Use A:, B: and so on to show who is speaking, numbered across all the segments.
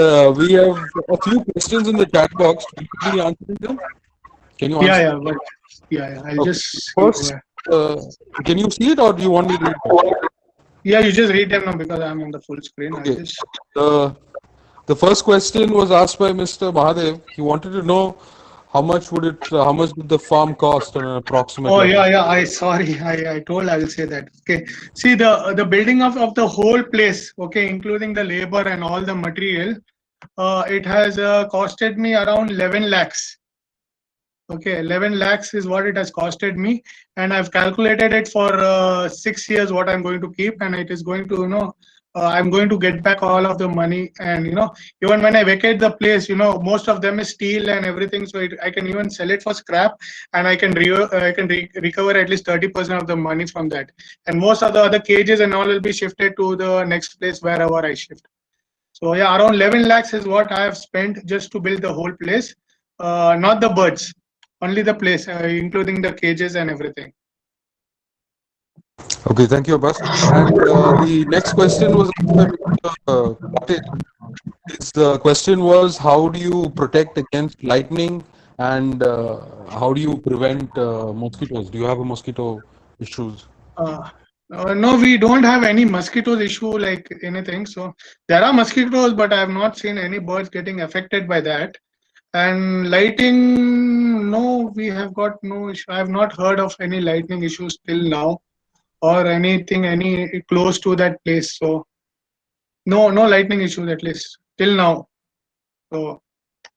A: We have a few questions in the chat box. Will you be answering them? Can you
B: Yeah,
A: answer?
B: yeah, but yeah. I'll
A: Okay.
B: just see
A: First, uh, can you see it or do you want me to read it?
B: yeah, you just read them now because I'm on the full screen. I'll
A: Okay.
B: just.
A: The the first question was asked by Mr. Mahadev. He wanted to know how much did the farm cost on an approximate
B: Oh
A: level?
B: yeah. I sorry. I told I will say that. Okay. See the building of the whole place. Okay, including the labor and all the material. It has costed me around 11 lakhs. Okay, 11 lakhs is what it has costed me, and I've calculated it for 6 years what I'm going to keep, and it is going to, I'm going to get back all of the money, and even when I vacate the place, most of them is steel and everything, so I can even sell it for scrap, and I can recover at least 30% of the money from that, and most of the other cages and all will be shifted to the next place wherever I shift. So yeah, around 11 lakhs is what I have spent just to build the whole place, not the birds, only the place, including the cages and everything.
A: Okay, thank you, Abbas. And the next question was asked by Mr. Patel. His question was, how do you protect against lightning and how do you prevent mosquitoes? Do you have a mosquito issues?
B: Uh, no, we don't have any mosquitoes issue like anything. So there are mosquitoes, but I have not seen any birds getting affected by that. And lighting, no, we have got no issue. I have not heard of any lightning issues till now, or anything any close to that place. So no lightning issues at least till now. So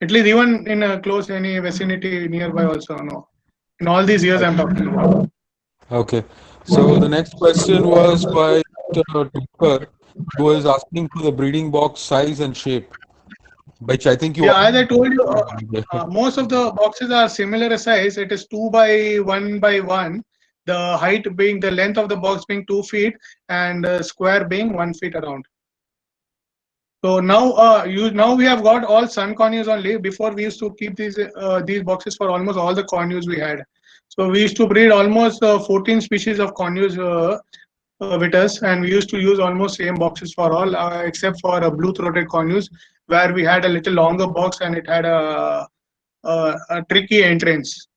B: at least even in a close any vicinity nearby also no. In all these years I'm talking about.
A: Okay. So the next question was by Mr. Tucker, who is asking for the breeding box size and shape, which I think you
B: Yeah, as I told you,
A: already.
B: most of the boxes are similar size. It is 2 by 1 by 1. The height being the length of the box being 2 feet and square being 1 feet around. So now, now we have got all sun conures only. Before we used to keep these boxes for almost all the conures we had. So we used to breed almost 14 species of conures with us, and we used to use almost same boxes for all, except for blue-throated conures, where we had a little longer box and it had a tricky entrance,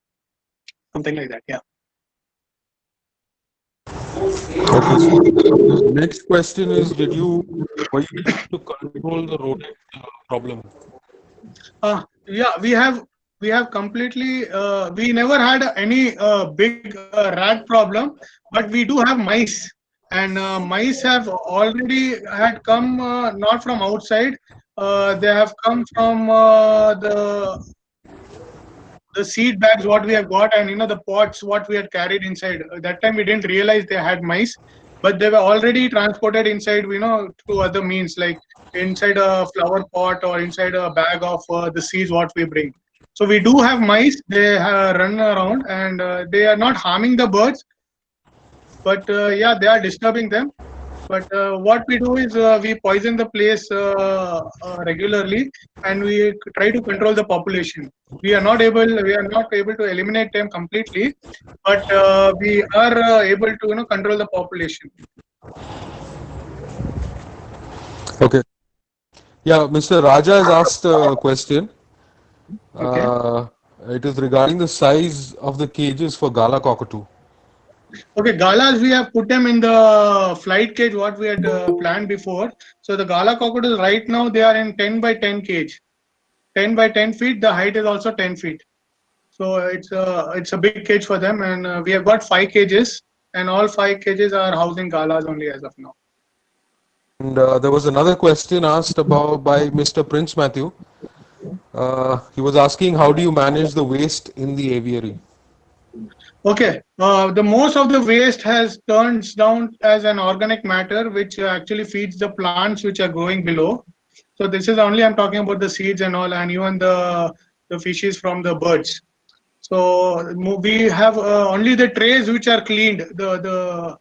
B: something like that. Yeah.
A: Okay. So the next question is, were you able to control the rodent problem?
B: Yeah, we have completely. We never had any big rat problem, but we do have mice, and mice have already had come not from outside. They have come from the seed bags what we have got, and the pots what we had carried inside. That time we didn't realize they had mice, but they were already transported inside, through other means like inside a flower pot or inside a bag of the seeds what we bring. So we do have mice. They run around, and they are not harming the birds, but yeah, they are disturbing them. But what we do is we poison the place regularly, and we try to control the population. We are not able to eliminate them completely, but we are able to control the population.
A: Okay. Yeah, Mr. Raja has asked a question.
B: Okay.
A: Uh, it is regarding the size of the cages for Gala cockatoo.
B: Okay, galas we have put them in the flight cage what we had planned before. So the gala cockatoos right now they are in 10 by 10 cage, 10 by 10 feet. The height is also 10 feet. So it's a big cage for them, and we have got 5 cages, and all 5 cages are housing galas only as of now.
A: And there was another question asked about by Mr. Prince Matthew. He was asking, how do you manage the waste in the aviary?
B: Okay, the most of the waste has turns down as an organic matter, which actually feeds the plants which are growing below. So this is only I'm talking about the seeds and all, and even the fishes from the birds. So we have only the trays which are cleaned. The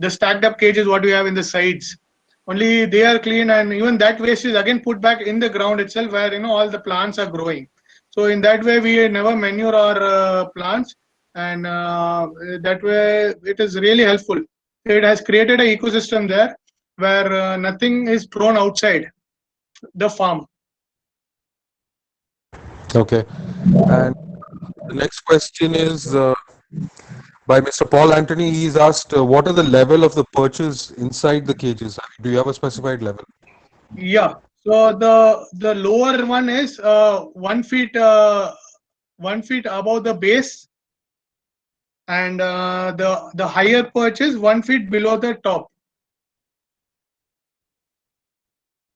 B: stacked up cages what we have in the sides, only they are clean, and even that waste is again put back in the ground itself where all the plants are growing. So in that way we never manure our plants, and that way it is really helpful. It has created an ecosystem there where nothing is thrown outside. the farm.
A: Okay. And the next question is by Mr. Paul Anthony. He's asked, what are the level of the perches inside the cages? Do you have a specified level?
B: Yeah. So the lower one is 1 feet 1 feet above the base, and the higher perch is 1 feet below the top.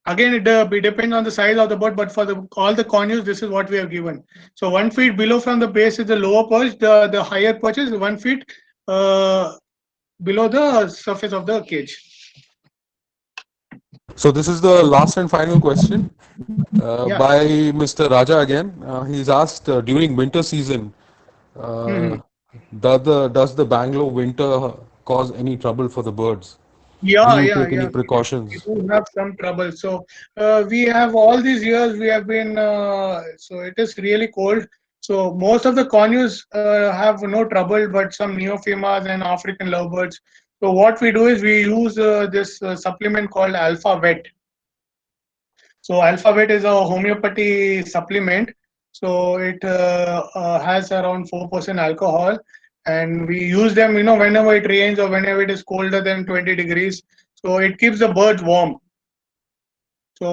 B: Again, it depends on the size of the bird, but for all the conures, this is what we have given. So 1 feet below from the base is the lower perch. The higher perch is 1 feet uh, below the surface of the cage.
A: So this is the last and final question
B: Yeah.
A: by Mr. Raja again. He's asked, during winter season,
B: Mhm.
A: uh, does the Bangalore winter cause any trouble for the birds? Do
B: Yeah,
A: you
B: yeah,
A: take any
B: yeah. We
A: precautions?
B: do have some trouble. So we have all these years we have been. So it is really cold. So most of the conures have no trouble, but some neophemas and African lovebirds. So what we do is we use this supplement called Alpha Vet. So Alpha Vet is a homeopathy supplement. So it has around 4% alcohol, and we use them, whenever it rains or whenever it is colder than 20 degrees. So it keeps the birds warm. So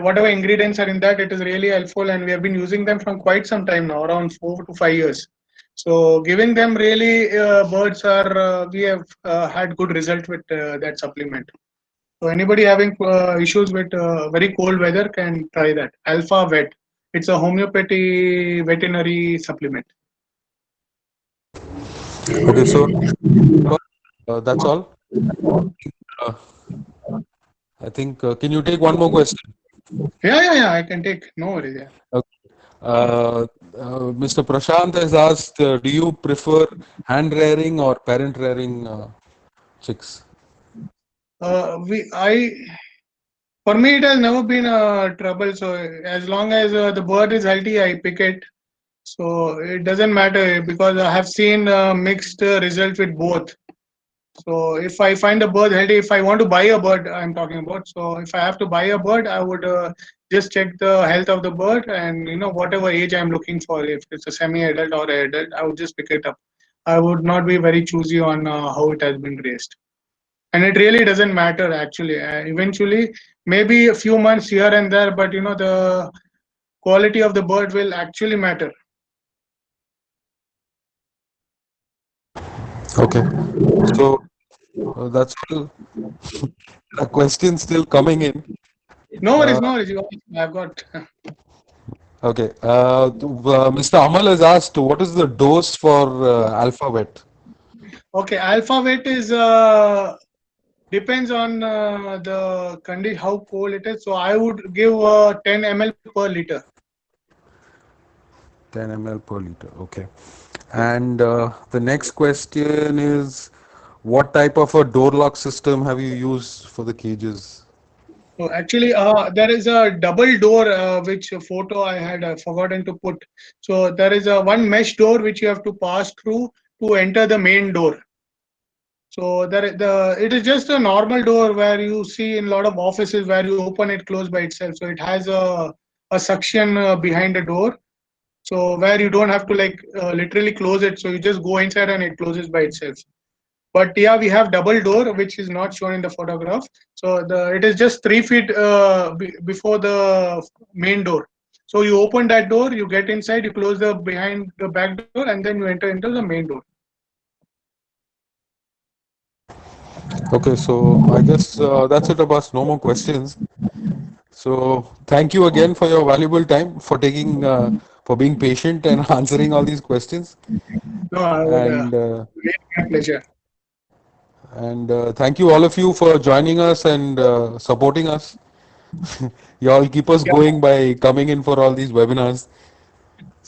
B: whatever ingredients are in that, it is really helpful, and we have been using them from quite some time now, around 4 to 5 years. So giving them really, birds are we have had good result with that supplement. So anybody having issues with very cold weather can try that. Alpha Vet. It's a homeopathy veterinary supplement.
A: Okay, so that's all. Uh, I think, can you take one more question?
B: Yeah, yeah, yeah. I can take. No worries. Yeah.
A: Okay. Mr. Prashant has asked, do you prefer hand rearing or parent rearing chicks?
B: I For me, it has never been a trouble. So as long as the bird is healthy, I pick it. So it doesn't matter because I have seen mixed results with both. So if I find a bird healthy, if I want to buy a bird, I'm talking about. So if I have to buy a bird, I would just check the health of the bird, and whatever age I'm looking for. If it's a semi-adult or adult, I would just pick it up. I would not be very choosy on how it has been raised, and it really doesn't matter actually. Eventually, maybe a few months here and there, but the quality of the bird will actually matter.
A: Okay, so that's all. The questions still coming in.
B: No
A: Uh,
B: worries, no worries. I've got.
A: okay, Mr. Amal has asked, what is the dose for Alphabet?
B: Okay, alpha weight is depends on the condition, how cold it is. So I would give 10 ml per liter.
A: 10 ml per liter. Okay. And the next question is, what type of a door lock system have you used for the cages?
B: So actually, there is a double door, which photo I had forgotten to put. So there is a one mesh door which you have to pass through to enter the main door. So it is just a normal door where you see in a lot of offices where you open it close by itself. So it has a suction behind the door. So where you don't have to like literally close it. So you just go inside and it closes by itself. But yeah, we have double door which is not shown in the photograph. So it is just 3 feet before the main door. So you open that door, you get inside, you close the behind the back door, and then you enter into the main door.
A: Okay, so I guess that's it about no more questions. So thank you again for your valuable time, for being patient and answering all these questions.
B: No, I would
A: And
B: really my pleasure.
A: thank you all of you for joining us and supporting us. You all keep us
B: Yeah,
A: going by coming in for all these webinars.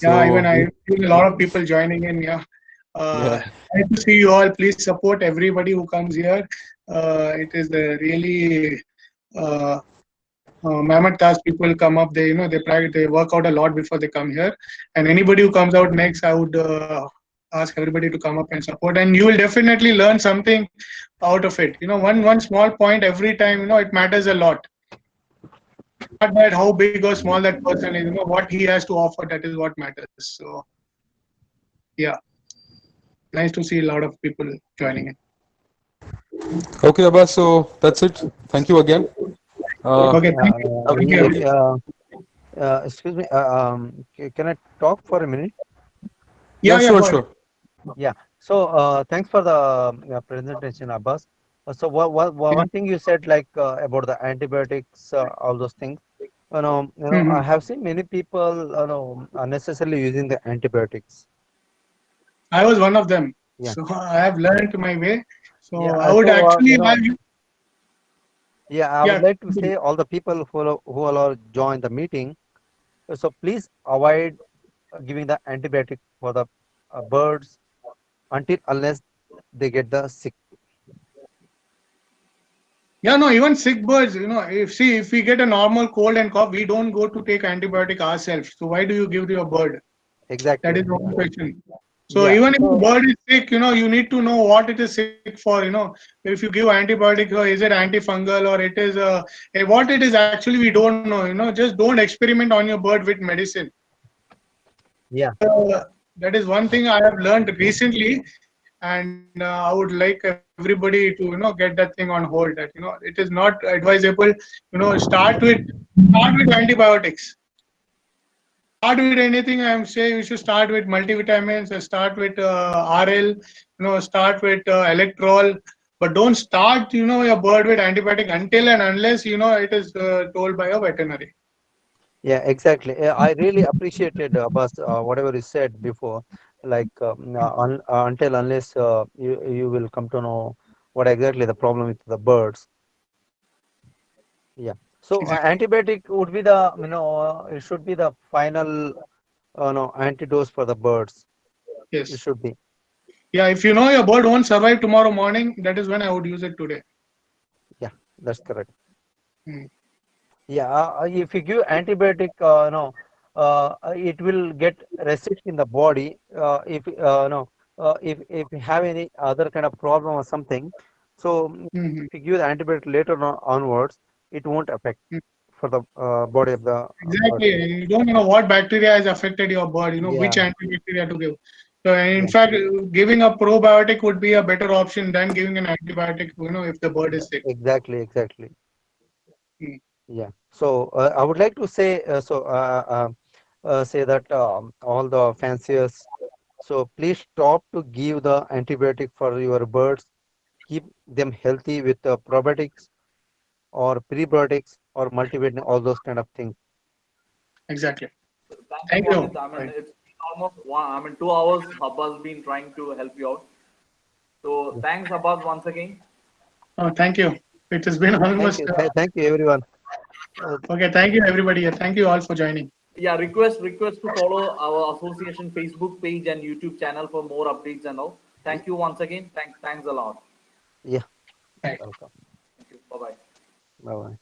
B: yeah. Even
A: So
B: I see a lot of people joining in. Yeah,
A: yeah,
B: nice to see you all. Please support everybody who comes here. It is really uh, mammoth task. People come up. They practice. They work out a lot before they come here. And anybody who comes out next, I would ask everybody to come up and support. And you will definitely learn something out of it. One small point every time. It matters a lot. not that how big or small that person is. What he has to offer, that is what matters. So yeah, nice to see a lot of people joining in.
A: Okay, Abbas. So that's it. Thank you again.
B: Okay, thank you,
C: Yes,
B: everyone.
C: excuse me. Can I talk for a minute?
A: Yeah,
B: Yeah,
A: sure,
B: go ahead.
A: sure.
C: Yeah. So, thanks for the presentation, Abbas. So,
B: Yeah.
C: one thing you said, like about the antibiotics, all those things. I
B: Mhm.
C: have seen many people, unnecessarily using the antibiotics.
B: I was one of them.
C: Yeah.
B: So I have learned my way.
C: Yeah.
B: So I would actually have you.
C: Yeah. I would
B: Yeah.
C: like to say all the people who are join the meeting. So please avoid giving the antibiotic for the birds until unless they get the sick.
B: Yeah, no, even sick birds, if we get a normal cold and cough, we don't go to take antibiotic ourselves. So why do you give to your bird? That
C: Exactly.
B: is one question. So
C: Yeah.
B: even if the
C: So
B: bird is sick, you need to know what it is sick for. If you give antibiotic, is it antifungal or it is what it is actually we don't know. Just don't experiment on your bird with medicine.
C: yeah.
B: That is one thing I have learned recently, and I would like everybody to get that thing on hold. That it is not advisable. Start with antibiotics. Start with anything. I'm saying you should start with multivitamins. Start with RL. Start with Electrol. But don't start your bird with antibiotic until and unless it is told by a veterinary.
C: Yeah, exactly. I really appreciated Abbas, whatever you said before, like until unless you will come to know what exactly the problem with the birds. Yeah. So
B: Exactly.
C: antibiotic would be the it should be the final no antidote for the birds. It
B: Yes.
C: should be.
B: Yeah. If you know your bird won't survive tomorrow morning, that is when I would use it today.
C: Yeah, that's correct.
B: Mm.
C: Yeah, if you give antibiotic, it will get resist in the body. If no, if you have any other kind of problem or something, so
B: Mhm.
C: if you give the antibiotic later on onwards, it won't affect for the body of the bird.
B: Exactly. You don't know what bacteria has affected your bird, which
C: Yeah,
B: antibacteria to give. So, in
C: yeah,
B: fact, giving a probiotic would be a better option than giving an antibiotic, if the bird is sick.
C: exactly, exactly.
B: Mm.
C: Yeah. So I would like to say say that all the fanciers. So please stop to give the antibiotic for your birds. Keep them healthy with probiotics or prebiotics or multivitamin, all those kind of things.
B: Exactly.
D: Thank you
B: Thank
D: for
B: you.
D: this. I mean,
B: Right.
D: it's been almost 2 hours. Abbas been trying to help you out. So
C: Yeah.
D: thanks, Abbas, once again.
B: Oh, thank you. It has been
C: Thank
B: almost.
C: you. Thank you, everyone. Uh,
B: Okay. Thank you, everybody. Thank you all for joining.
D: Yeah, request to follow our association Facebook page and YouTube channel for more updates and all. Thank you once again. Thanks a lot.
C: yeah.
B: Right.
C: Welcome.
D: Thank you. Bye bye.
C: Bye bye.